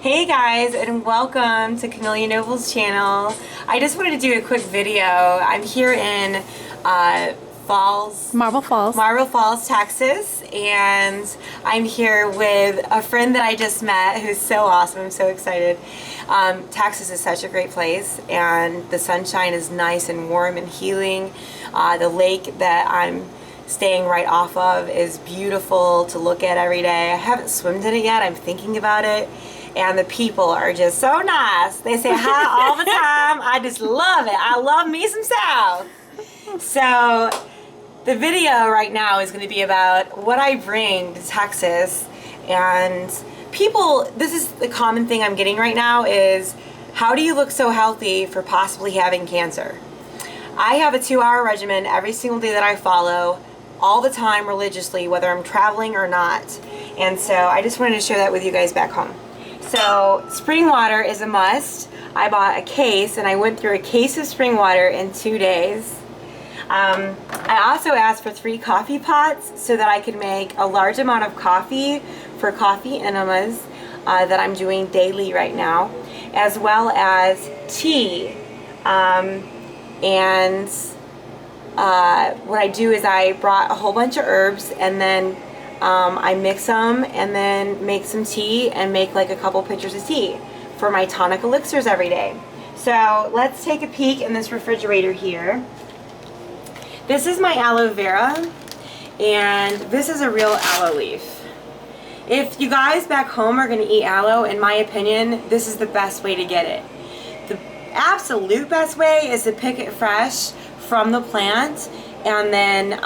Hey guys, and welcome to Camellia Noble's channel. I just wanted to do a quick video. I'm here in Marble Falls, Texas, and I'm here with a friend that I just met who's so awesome. I'm so excited. Texas is such a great place, and the sunshine is nice and warm and healing. The lake that I'm staying right off of is beautiful to look at every day. I haven't swum in it yet. I'm thinking about it. And the people are just so nice. They say hi all the time. I just love it. I love me some South. So the video right now is going to be about what I bring to Texas. And people, this is the common thing I'm getting right now is, how do you look so healthy for possibly having cancer? I have a 2-hour regimen every single day that I follow all the time religiously, whether I'm traveling or not. And so I just wanted to share that with you guys back home. So spring water is a must. I bought a case and I went through a case of spring water in 2 days. I also asked for 3 coffee pots so that I could make a large amount of coffee for coffee enemas that I'm doing daily right now, as well as tea. What I do is I brought a whole bunch of herbs, and then I mix them and then make some tea and make like a couple pitchers of tea for my tonic elixirs every day. So let's take a peek in this refrigerator here. This is my aloe vera, and this is a real aloe leaf. If you guys back home are going to eat aloe, in my opinion, this is the best way to get it. The absolute best way is to pick it fresh from the plant, and then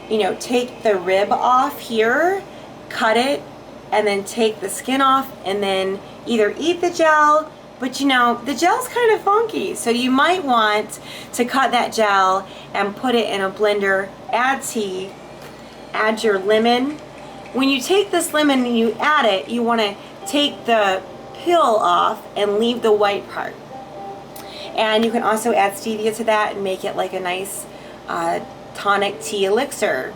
you know, take the rib off here, cut it, and then take the skin off, and then either eat the gel, but you know, the gel's kind of funky, so you might want to cut that gel and put it in a blender, add tea, add your lemon. When you take this lemon and you add it, you want to take the peel off and leave the white part. And you can also add stevia to that and make it like a nice tonic tea elixir.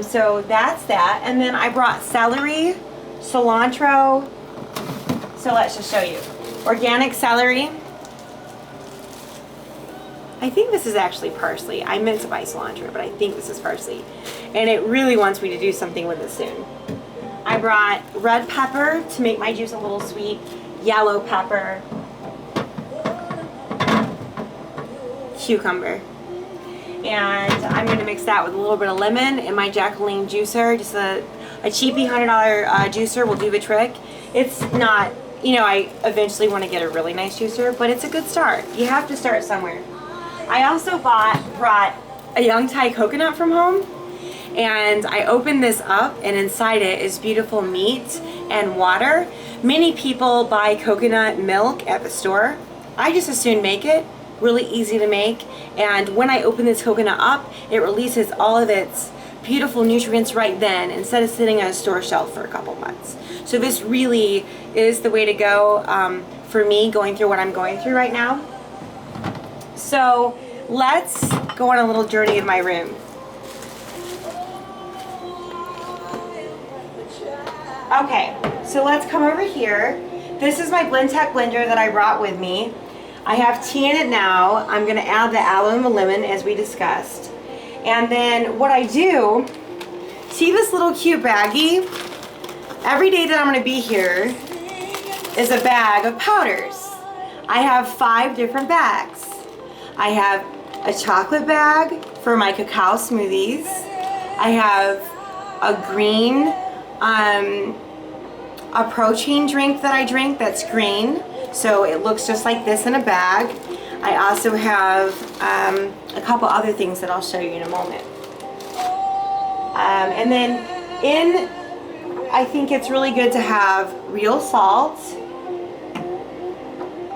So that's that. And then I brought celery, cilantro. So let's just show you. Organic celery. I think this is actually parsley. I meant to buy cilantro, but I think this is parsley. And it really wants me to do something with it soon. I brought red pepper to make my juice a little sweet, yellow pepper, cucumber. And I'm going to mix that with a little bit of lemon in my Jacqueline juicer. Just a cheapy $100 juicer will do the trick. It's not, you know, I eventually want to get a really nice juicer, but it's a good start. You have to start somewhere. I also brought a young Thai coconut from home, and I opened this up, and inside it is beautiful meat and water. Many people buy coconut milk at the store. I just as soon make it. Really easy to make, and when I open this coconut up, it releases all of its beautiful nutrients right then, instead of sitting on a store shelf for a couple months. So this really is the way to go for me going through what I'm going through right now. So let's go on a little journey in my room. Okay, so let's come over here. This is my Blendtec blender that I brought with me. I have tea in it now. I'm going to add the aloe and the lemon as we discussed. And then what I do, see this little cute baggie? Every day that I'm going to be here is a bag of powders. I have 5 different bags. I have a chocolate bag for my cacao smoothies. I have a green, a protein drink that I drink that's green. So it looks just like this in a bag. I also have a couple other things that I'll show you in a moment. And then I think it's really good to have real salt.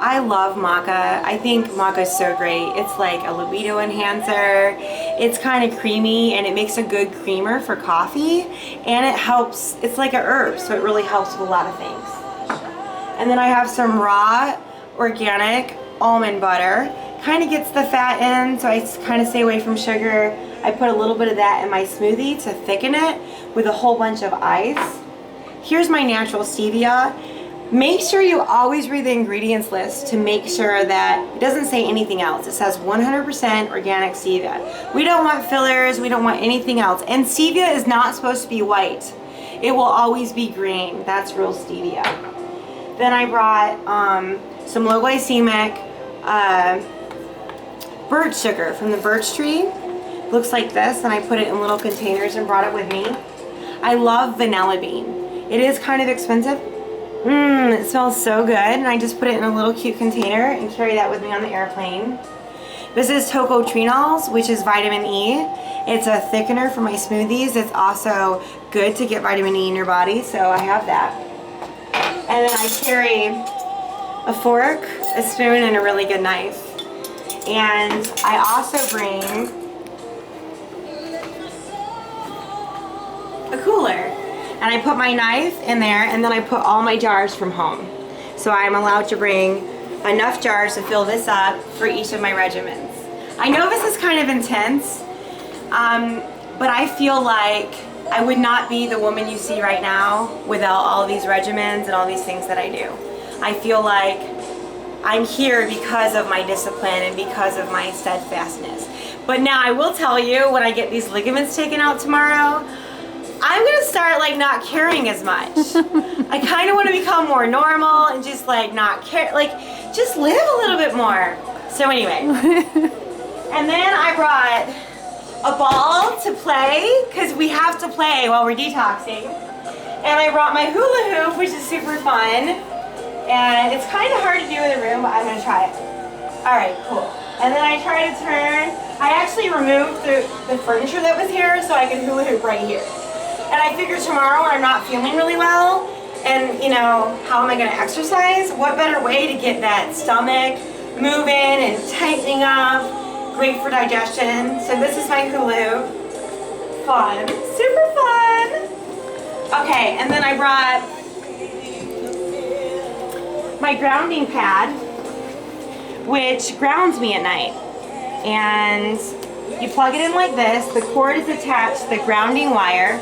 I love maca. I think maca is so great. It's like a libido enhancer. It's kind of creamy, and it makes a good creamer for coffee. And it helps, it's like a herb, so it really helps with a lot of things. And then I have some raw organic almond butter. Kind of gets the fat in, so I kind of stay away from sugar. I put a little bit of that in my smoothie to thicken it with a whole bunch of ice. Here's my natural stevia. Make sure you always read the ingredients list to make sure that it doesn't say anything else. It says 100% organic stevia. We don't want fillers, we don't want anything else. And stevia is not supposed to be white. It will always be green. That's real stevia. Then I brought some low glycemic birch sugar from the birch tree. Looks like this, and I put it in little containers and brought it with me. I love vanilla bean. It is kind of expensive. It smells so good, and I just put it in a little cute container and carry that with me on the airplane. This is tocotrienols, which is vitamin E. It's a thickener for my smoothies. It's also good to get vitamin E in your body, so I have that. And then I carry a fork, a spoon, and a really good knife. And I also bring a cooler. And I put my knife in there, and then I put all my jars from home. So I'm allowed to bring enough jars to fill this up for each of my regimens. I know this is kind of intense, but I feel like I would not be the woman you see right now without all these regimens and all these things that I do. I feel like I'm here because of my discipline and because of my steadfastness. But now I will tell you, when I get these ligaments taken out tomorrow, I'm gonna start like not caring as much. I kind of want to become more normal and just like not care, like just live a little bit more. So anyway, and then I brought a ball to play, because we have to play while we're detoxing. And I brought my hula hoop, which is super fun. And it's kind of hard to do in the room, but I'm gonna try it. All right, cool. And then I try to turn. I actually removed the furniture that was here so I could hula hoop right here. And I figured tomorrow when I'm not feeling really well, and you know, how am I gonna exercise? What better way to get that stomach moving and tightening up? Great for digestion. So this is my hula hoop. Fun, super fun. Okay, and then I brought my grounding pad, which grounds me at night. And you plug it in like this. The cord is attached to the grounding wire.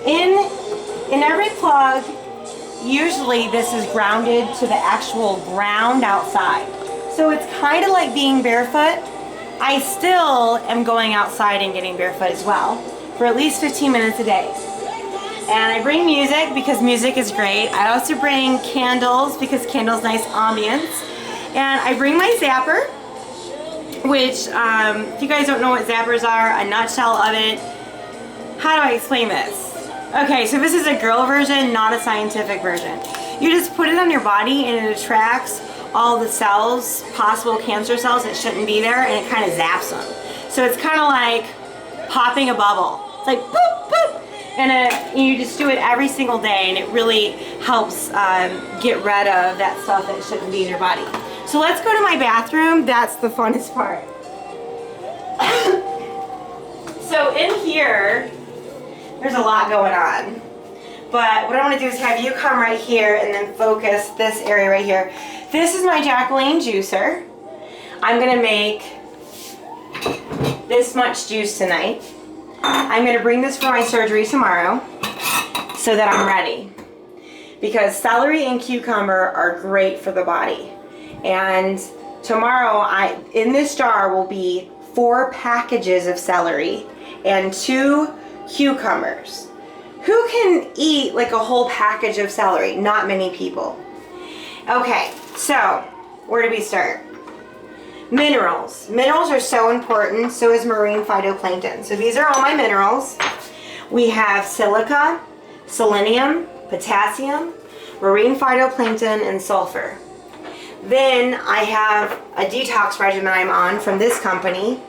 In every plug, usually this is grounded to the actual ground outside. So it's kind of like being barefoot. I still am going outside and getting barefoot as well for at least 15 minutes a day. And I bring music because music is great. I also bring candles because candles nice ambience. And I bring my zapper, which if you guys don't know what zappers are, a nutshell of it. How do I explain this? Okay, so this is a girl version, not a scientific version. You just put it on your body and it attracts all the cells, possible cancer cells that shouldn't be there, and it kind of zaps them. So it's kind of like popping a bubble. It's like boop, boop. And you just do it every single day, and it really helps get rid of that stuff that shouldn't be in your body. So let's go to my bathroom. That's the funnest part. So in here, there's a lot going on. But what I want to do is have you come right here and then focus this area right here. This is my Jacqueline juicer. I'm going to make this much juice tonight. I'm going to bring this for my surgery tomorrow so that I'm ready. Because celery and cucumber are great for the body. And tomorrow, in this jar will be 4 packages of celery and 2 cucumbers. Who can eat like a whole package of celery? Not many people. Okay, so where do we start? Minerals. Minerals are so important, so is marine phytoplankton. So these are all my minerals. We have silica, selenium, potassium, marine phytoplankton, and sulfur. Then I have a detox regimen I'm on from this company.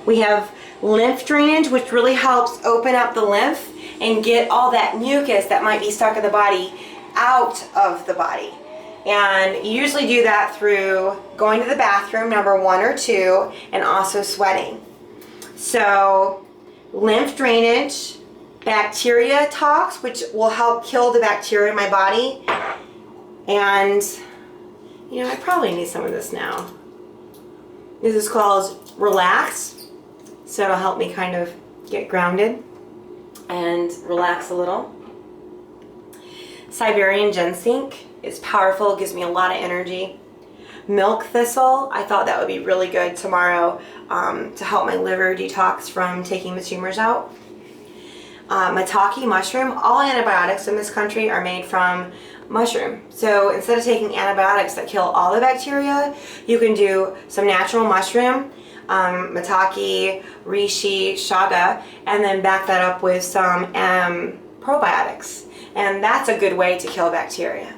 We have lymph drainage, which really helps open up the lymph and get all that mucus that might be stuck in the body out of the body. And you usually do that through going to the bathroom, number 1 or 2, and also sweating. So lymph drainage, bacteria tox, which will help kill the bacteria in my body. And you know, I probably need some of this now. This is called Relax. So it'll help me kind of get grounded and relax a little. Siberian ginseng. It's powerful, gives me a lot of energy. Milk thistle, I thought that would be really good tomorrow to help my liver detox from taking the tumors out. Maitake mushroom, all antibiotics in this country are made from mushroom. So instead of taking antibiotics that kill all the bacteria, you can do some natural mushroom, maitake, reishi, chaga, and then back that up with some probiotics. And that's a good way to kill bacteria.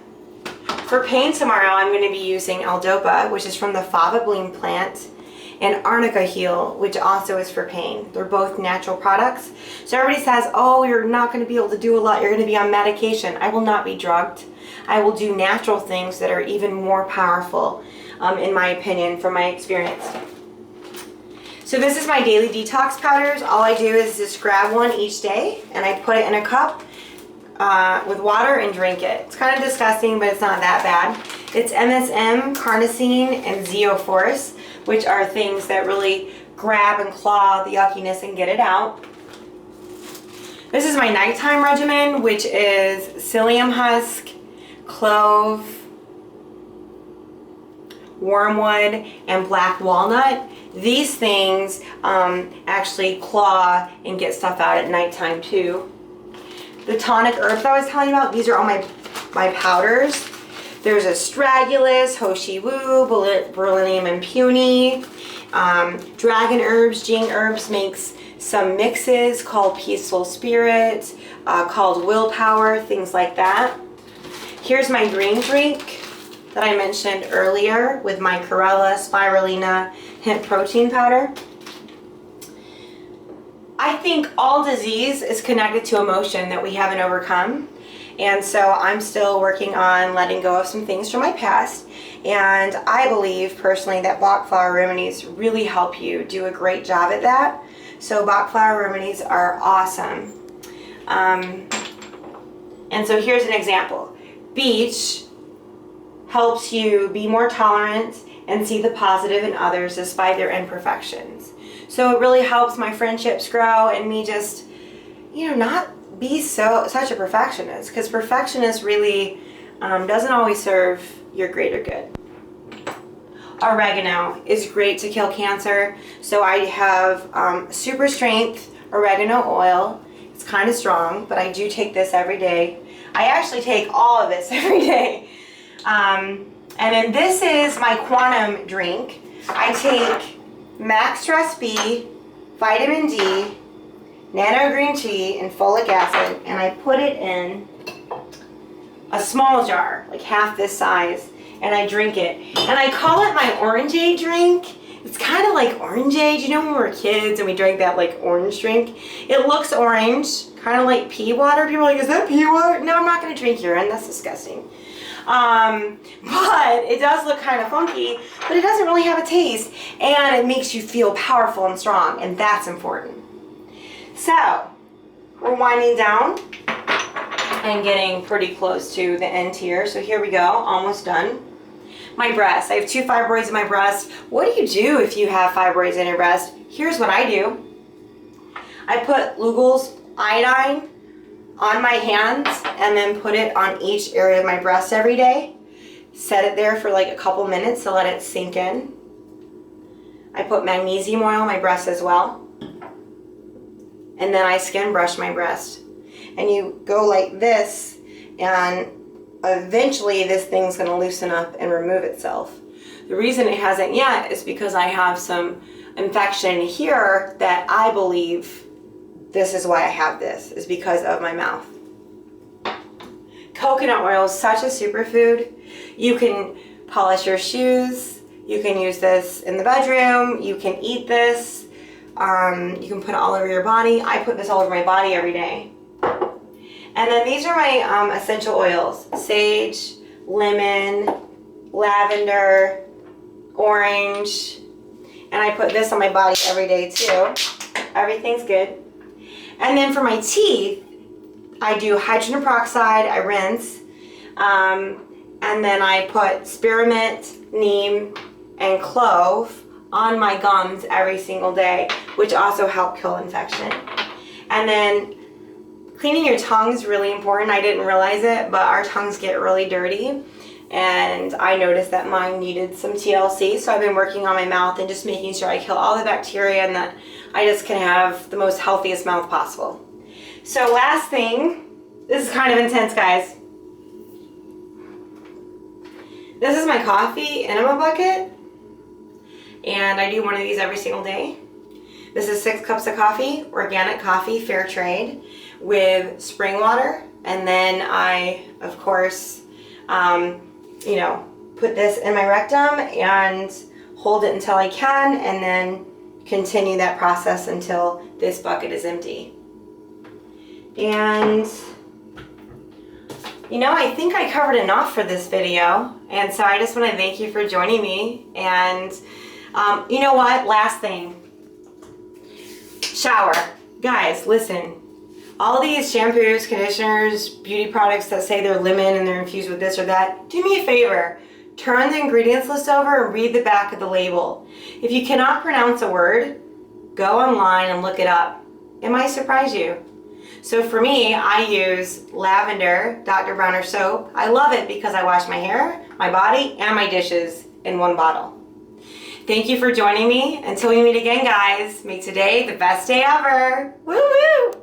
For pain tomorrow, I'm going to be using L-Dopa, which is from the fava bean plant, and Arnica Heal, which also is for pain. They're both natural products. So everybody says, oh, you're not going to be able to do a lot. You're going to be on medication. I will not be drugged. I will do natural things that are even more powerful, in my opinion, from my experience. So this is my daily detox powders. All I do is just grab one each day, and I put it in a cup with water and drink it. It's kind of disgusting, but it's not that bad. It's MSM, carnosine, and zeoforce, which are things that really grab and claw the yuckiness and get it out. This is my nighttime regimen, which is psyllium husk, clove, wormwood, and black walnut. These things actually claw and get stuff out at nighttime too. The tonic herbs I was telling you about, these are all my powders. There's astragalus, hoshi wu, beryllium and puny. Dragon herbs, jing herbs makes some mixes called peaceful spirit, called willpower, things like that. Here's my green drink that I mentioned earlier with my chlorella, spirulina, hemp protein powder. I think all disease is connected to emotion that we haven't overcome. And so I'm still working on letting go of some things from my past. And I believe personally that Bach flower remedies really help you do a great job at that. So Bach flower remedies are awesome. And so here's an example. Beech helps you be more tolerant and see the positive in others despite their imperfections. So it really helps my friendships grow and me just, not be such a perfectionist, because perfectionist really doesn't always serve your greater good. Oregano is great to kill cancer. So I have super strength oregano oil. It's kind of strong, but I do take this every day. I actually take all of this every day. And then this is my quantum drink. I take Max Stress B, vitamin D, nano green tea, and folic acid, and I put it in a small jar, like half this size, and I drink it. And I call it my orangeade drink. It's kind of like orangeade. You know when we were kids and we drank that like orange drink? It looks orange, kind of like pea water. People are like, is that pea water? No, I'm not going to drink urine. That's disgusting. But it does look kind of funky, but it doesn't really have a taste, and it makes you feel powerful and strong, and that's important. So we're winding down and getting pretty close to the end here. So here we go, almost done. My breast, I have 2 fibroids in my breast. What do you do if you have fibroids in your breast? Here's what I do. I put Lugol's iodine on my hands and then put it on each area of my breast every day. Set it there for like a couple minutes to let it sink in. I put magnesium oil on my breast as well. And then I skin brush my breast. And you go like this, and eventually this thing's gonna loosen up and remove itself. The reason it hasn't yet is because I have some infection here that I believe this is why I have this, is because of my mouth. Coconut oil is such a superfood. You can polish your shoes. You can use this in the bedroom. You can eat this. You can put it all over your body. I put this all over my body every day. And then these are my essential oils. Sage, lemon, lavender, orange. And I put this on my body every day too. Everything's good. And then for my teeth, I do hydrogen peroxide, I rinse, and then I put spearmint, neem, and clove on my gums every single day, which also help kill infection. And then Cleaning your tongue is really important. I didn't realize it, but our tongues get really dirty. And I noticed that mine needed some TLC, so I've been working on my mouth and just making sure I kill all the bacteria and that I just can have the most healthiest mouth possible. So last thing, this is kind of intense, guys. This is my coffee enema bucket, and I do one of these every single day. This is 6 cups of coffee, organic coffee, fair trade, with spring water, and then I, of course, you know, put this in my rectum and hold it until I can, and then continue that process until this bucket is empty. And you know, I think I covered enough for this video, and so I just want to thank you for joining me. And you know what, last thing, shower. Guys, listen, all these shampoos, conditioners, beauty products that say they're lemon and they're infused with this or that, do me a favor, turn the ingredients list over and read the back of the label. If you cannot pronounce a word, go online and look it up. It might surprise you. So for me, I use lavender Dr. Bronner soap. I love it because I wash my hair, my body, and my dishes in one bottle. Thank you for joining me. Until we meet again, guys, make today the best day ever. Woo woo!